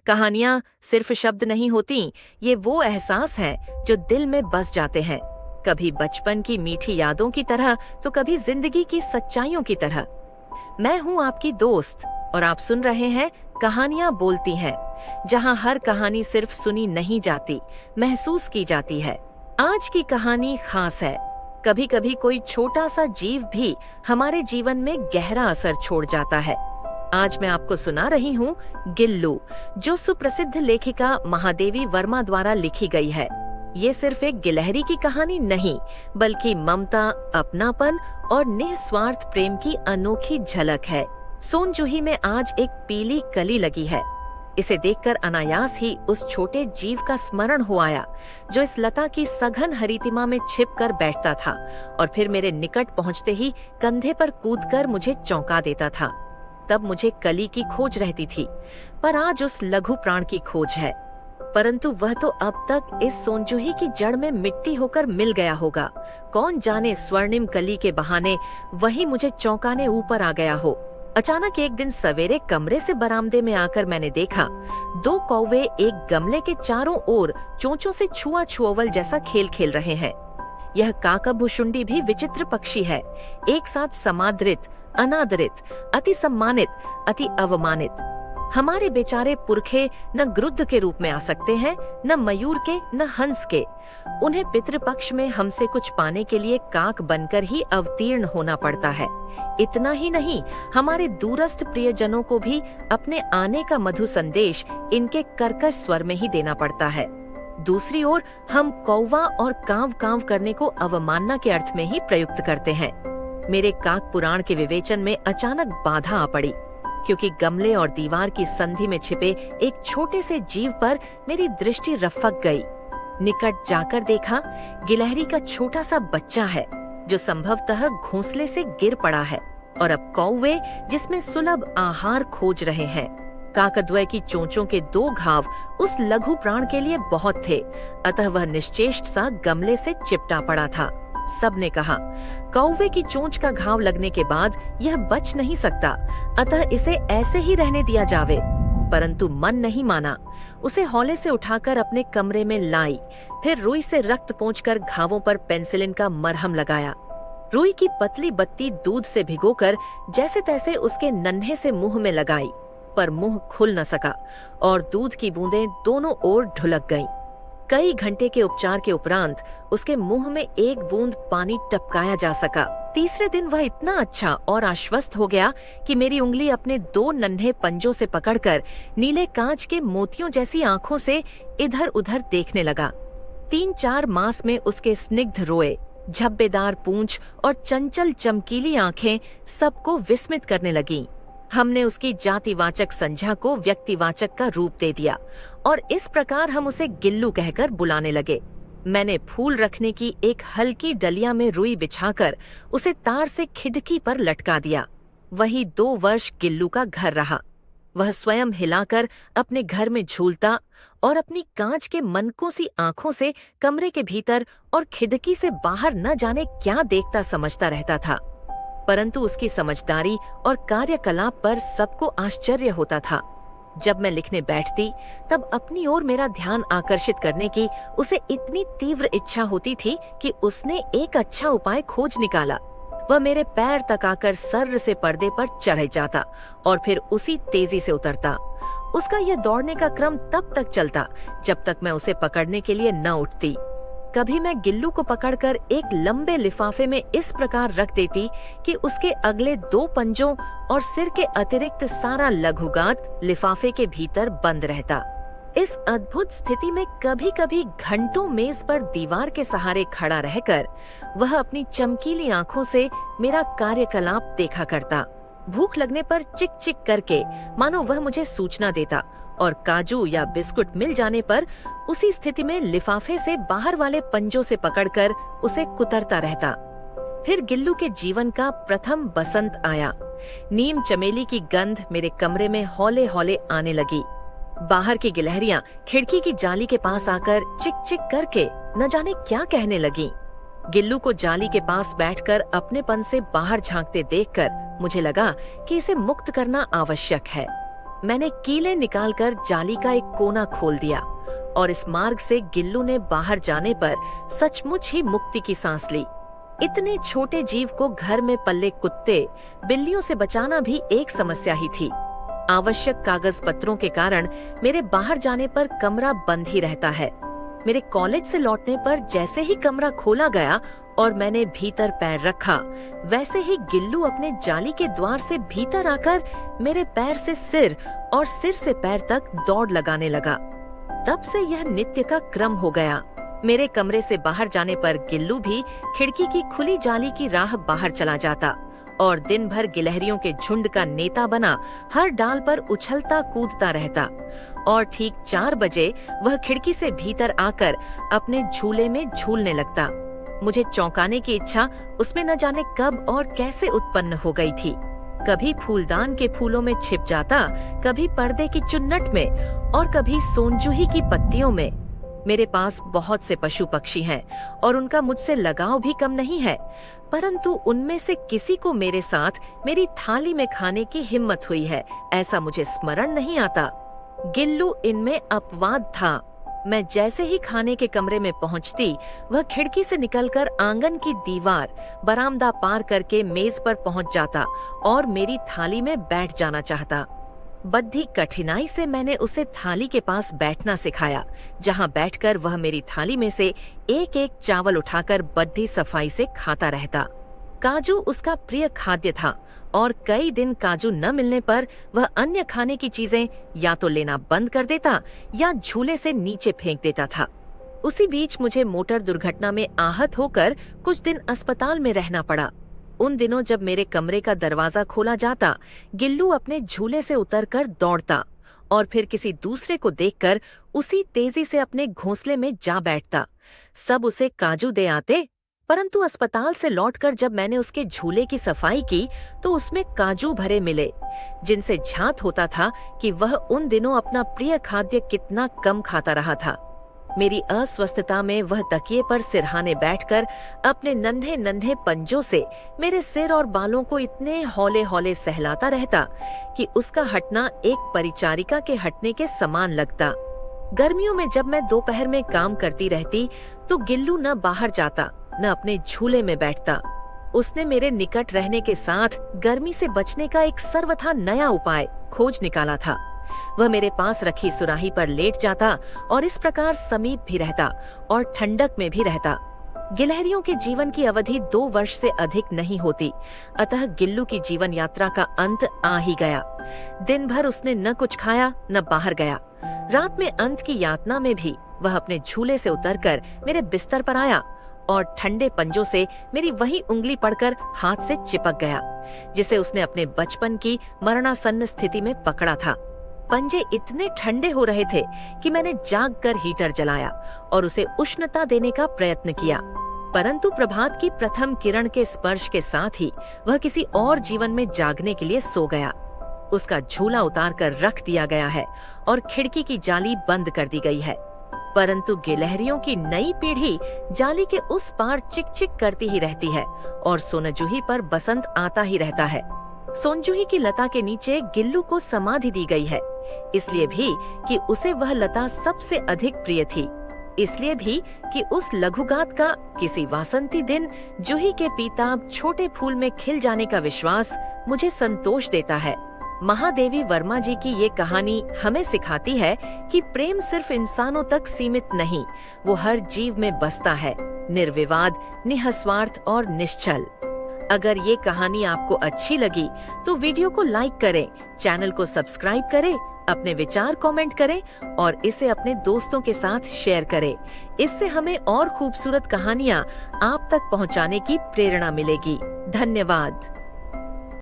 कहानियां सिर्फ शब्द नहीं होती, ये वो एहसास हैं जो दिल में बस जाते हैं, कभी बचपन की मीठी यादों की तरह तो कभी जिंदगी की सच्चाइयों की तरह। मैं हूँ आपकी दोस्त और आप सुन रहे हैं कहानियां बोलती हैं, जहाँ हर कहानी सिर्फ सुनी नहीं जाती, महसूस की जाती है। आज की कहानी खास है। कभी कभी कोई छोटा सा जीव भी हमारे जीवन में गहरा असर छोड़ जाता है। आज मैं आपको सुना रही हूँ गिल्लू, जो सुप्रसिद्ध लेखिका महादेवी वर्मा द्वारा लिखी गई है। ये सिर्फ एक गिलहरी की कहानी नहीं, बल्कि ममता, अपनापन और निस्वार्थ प्रेम की अनोखी झलक है। सोनजूही में आज एक पीली कली लगी है। इसे देखकर अनायास ही उस छोटे जीव का स्मरण हो आया, जो इस लता की सघन हरितिमा में छिप कर बैठता था और फिर मेरे निकट पहुंचते ही कंधे पर कूदकर मुझे चौंका देता था। तब मुझे कली की खोज रहती थी, पर आज उस लघु प्राण की खोज है। परंतु वह तो अब तक इस सोनजूही की जड़ में मिट्टी होकर मिल गया होगा। कौन जाने स्वर्णिम कली के बहाने वही मुझे चौंकाने ऊपर आ गया हो। अचानक एक दिन सवेरे कमरे से बरामदे में आकर मैंने देखा, दो कौवे एक गमले के चारों ओर चोंचों से छुआ छुअवल जैसा खेल खेल रहे हैं। यह काकाभुशुंडी भी विचित्र पक्षी है, एक साथ समादृत, अनादरित, अति सम्मानित, अति अवमानित। हमारे बेचारे पुरखे न गरुड़ के रूप में आ सकते हैं, न मयूर के, न हंस के। उन्हें पितृपक्ष में हमसे कुछ पाने के लिए काक बनकर ही अवतीर्ण होना पड़ता है। इतना ही नहीं, हमारे दूरस्थ प्रियजनों को भी अपने आने का मधु संदेश इनके कर्कश स्वर में ही देना पड़ता है। दूसरी ओर हम कौवा और कांव कांव करने को अवमानना के अर्थ में ही प्रयुक्त करते हैं। मेरे काक पुराण के विवेचन में अचानक बाधा आ पड़ी, क्योंकि गमले और दीवार की संधि में छिपे एक छोटे से जीव पर मेरी दृष्टि रफक गई। निकट जाकर देखा, गिलहरी का छोटा सा बच्चा है, जो संभवतः घोंसले से गिर पड़ा है, और अब कौवे जिसमें सुलभ आहार खोज रहे हैं। काकद्वय की चोंचों के दो घाव उस लघु प्राण के लिए बहुत थे, अतः वह निश्चेष्ट सा गमले से चिपटा पड़ा था। सबने कहा, कौवे की चोंच का घाव लगने के बाद यह बच नहीं सकता, अतः इसे ऐसे ही रहने दिया जावे। परंतु मन नहीं माना। उसे हौले से उठाकर अपने कमरे में लाई, फिर रुई से रक्त पोंछकर घावों पर पेंसिलिन का मरहम लगाया। रुई की पतली बत्ती दूध से भिगोकर जैसे तैसे उसके नन्हे से मुंह में लगाई, पर मुंह खुल न सका और दूध की बूंदें दोनों ओर ढुलक गईं। कई घंटे के उपचार के उपरांत उसके मुंह में एक बूंद पानी टपकाया जा सका। तीसरे दिन वह इतना अच्छा और आश्वस्त हो गया कि मेरी उंगली अपने दो नन्हे पंजों से पकड़कर नीले कांच के मोतियों जैसी आंखों से इधर उधर देखने लगा। 3-4 मास में उसके स्निग्ध रोए, झब्बेदार पूंछ और चंचल चमकीली आंखें सबको विस्मित करने लगीं। हमने उसकी जातिवाचक संज्ञा को व्यक्तिवाचक का रूप दे दिया और इस प्रकार हम उसे गिल्लू कहकर बुलाने लगे। मैंने फूल रखने की एक हल्की डलिया में रुई बिछाकर उसे तार से खिड़की पर लटका दिया। वही 2 वर्ष गिल्लू का घर रहा। वह स्वयं हिलाकर अपने घर में झूलता और अपनी कांच के मनकों सी आंखों से कमरे के भीतर और खिड़की से बाहर न जाने क्या देखता समझता रहता था। परंतु उसकी समझदारी और कार्यकलाप पर सबको आश्चर्य होता था। जब मैं लिखने बैठती, तब अपनी ओर मेरा ध्यान आकर्षित करने की उसे इतनी तीव्र इच्छा होती थी कि उसने एक अच्छा उपाय खोज निकाला। वह मेरे पैर तक आकर सर्र से पर्दे पर चढ़ जाता और फिर उसी तेजी से उतरता। उसका यह दौड़ने का क्रम तब तक चलता जब तक मैं उसे पकड़ने के लिए न उठती। कभी मैं गिल्लू को पकड़कर एक लंबे लिफाफे में इस प्रकार रख देती कि उसके अगले 2 पंजों और सिर के अतिरिक्त सारा लघुगात लिफाफे के भीतर बंद रहता। इस अद्भुत स्थिति में कभी कभी घंटों मेज पर दीवार के सहारे खड़ा रहकर वह अपनी चमकीली आंखों से मेरा कार्यकलाप देखा करता। भूख लगने पर चिक चिक करके मानो वह मुझे सूचना देता, और काजू या बिस्कुट मिल जाने पर उसी स्थिति में लिफाफे से बाहर वाले पंजों से पकड़कर उसे कुतरता रहता। फिर गिल्लू के जीवन का प्रथम बसंत आया। नीम चमेली की गंध मेरे कमरे में हौले हौले आने लगी। बाहर की गिलहरियां खिड़की की जाली के पास आकर चिक चिक करके न जाने क्या कहने लगीं। गिल्लू को जाली के पास बैठकर अपनेपन से बाहर झांकते देखकर मुझे लगा कि इसे मुक्त करना आवश्यक है। मैंने कीले निकालकर जाली का एक कोना खोल दिया और इस मार्ग से गिल्लू ने बाहर जाने पर सचमुच ही मुक्ति की सांस ली। इतने छोटे जीव को घर में पल्ले कुत्ते बिल्लियों से बचाना भी एक समस्या ही थी। आवश्यक कागज पत्रों के कारण मेरे बाहर जाने पर कमरा बंद ही रहता है। मेरे कॉलेज से लौटने पर जैसे ही कमरा खोला गया और मैंने भीतर पैर रखा, वैसे ही गिल्लू अपने जाली के द्वार से भीतर आकर मेरे पैर से सिर और सिर से पैर तक दौड़ लगाने लगा। तब से यह नित्य का क्रम हो गया। मेरे कमरे से बाहर जाने पर गिल्लू भी खिड़की की खुली जाली की राह बाहर चला जाता और दिन भर गिलहरियों के झुंड का नेता बना हर डाल पर उछलता कूदता रहता। और ठीक 4 बजे वह खिड़की से भीतर आकर अपने झूले में झूलने लगता। मुझे चौंकाने की इच्छा उसमें न जाने कब और कैसे उत्पन्न हो गई थी। कभी फूलदान के फूलों में छिप जाता, कभी पर्दे की चुन्नट में और कभी सोनजूही की पत्तियों में। मेरे पास बहुत से पशु पक्षी हैं और उनका मुझसे लगाव भी कम नहीं है, परंतु उनमें से किसी को मेरे साथ मेरी थाली में खाने की हिम्मत हुई है, ऐसा मुझे स्मरण नहीं आता। गिल्लू इनमें अपवाद था। मैं जैसे ही खाने के कमरे में पहुंचती, वह खिड़की से निकलकर आंगन की दीवार, बरामदा पार करके मेज पर पहुंच जाता और मेरी थाली में बैठ जाना चाहता। बड़ी कठिनाई से मैंने उसे थाली के पास बैठना सिखाया, जहां बैठकर वह मेरी थाली में से एक एक चावल उठाकर बड़ी सफाई से खाता रहता। काजू उसका प्रिय खाद्य था और कई दिन काजू न मिलने पर वह अन्य खाने की चीजें या तो लेना बंद कर देता या झूले से नीचे फेंक देता था। उसी बीच मुझे मोटर दुर्घटना में आहत होकर कुछ दिन अस्पताल में रहना पड़ा। उन दिनों जब मेरे कमरे का दरवाजा खोला जाता, गिल्लू अपने झूले से उतरकर दौड़ता और फिर किसी दूसरे को देखकर उसी तेजी से अपने घोंसले में जा बैठता। सब उसे काजू दे आते, परंतु अस्पताल से लौटकर जब मैंने उसके झूले की सफाई की तो उसमें काजू भरे मिले, जिनसे झांत होता था कि वह उन दिनों अपना प्रिय खाद्य कितना कम खाता रहा था। मेरी अस्वस्थता में वह तकिए पर सिरहाने बैठकर अपने नन्हे नन्हे पंजों से मेरे सिर और बालों को इतने हौले हौले सहलाता रहता कि उसका हटना एक परिचारिका के हटने के समान लगता। गर्मियों में जब मैं दोपहर में काम करती रहती तो गिल्लू न बाहर जाता न अपने झूले में बैठता। उसने मेरे निकट रहने के साथ गर्मी से बचने का एक सर्वथा नया उपाय खोज निकाला था। वह मेरे पास रखी सुराही पर लेट जाता और इस प्रकार समीप भी रहता और ठंडक में भी रहता। गिलहरियों के जीवन की अवधि 2 वर्ष से अधिक नहीं होती, अतः गिल्लू की जीवन यात्रा का अंत आ ही गया। दिन भर उसने न कुछ खाया न बाहर गया। रात में अंत की यातना में भी वह अपने झूले से उतरकर मेरे बिस्तर पर आया और ठंडे पंजों से मेरी वही उंगली पड़कर हाथ से चिपक गया, जिसे उसने अपने बचपन की मरणासन्न स्थिति में पकड़ा था। पंजे इतने ठंडे हो रहे थे कि मैंने जागकर हीटर जलाया और उसे उष्णता देने का प्रयत्न किया, परंतु प्रभात की प्रथम किरण के स्पर्श के साथ ही वह किसी और जीवन में जागने के लिए सो गया। उसका झूला उतारकर रख दिया गया है और खिड़की की जाली बंद कर दी गई है, परंतु गिलहरियों की नई पीढ़ी जाली के उस पार चिक चिक करती ही रहती है और सोनजूही पर बसंत आता ही रहता है। सोनजूही की लता के नीचे गिल्लू को समाधि दी गई है, इसलिए भी कि उसे वह लता सबसे अधिक प्रिय थी, इसलिए भी कि उस लघुगात का किसी वासंती दिन जूही के पीताब छोटे फूल में खिल जाने का विश्वास मुझे संतोष देता है। महादेवी वर्मा जी की ये कहानी हमें सिखाती है कि प्रेम सिर्फ इंसानों तक सीमित नहीं, वो हर जीव में बसता है, निर्विवाद, निःस्वार्थ और निश्चल। अगर ये कहानी आपको अच्छी लगी तो वीडियो को लाइक करें, चैनल को सब्सक्राइब करें, अपने विचार कमेंट करें और इसे अपने दोस्तों के साथ शेयर करें। इससे हमें और खूबसूरत कहानियाँ आप तक पहुँचाने की प्रेरणा मिलेगी। धन्यवाद।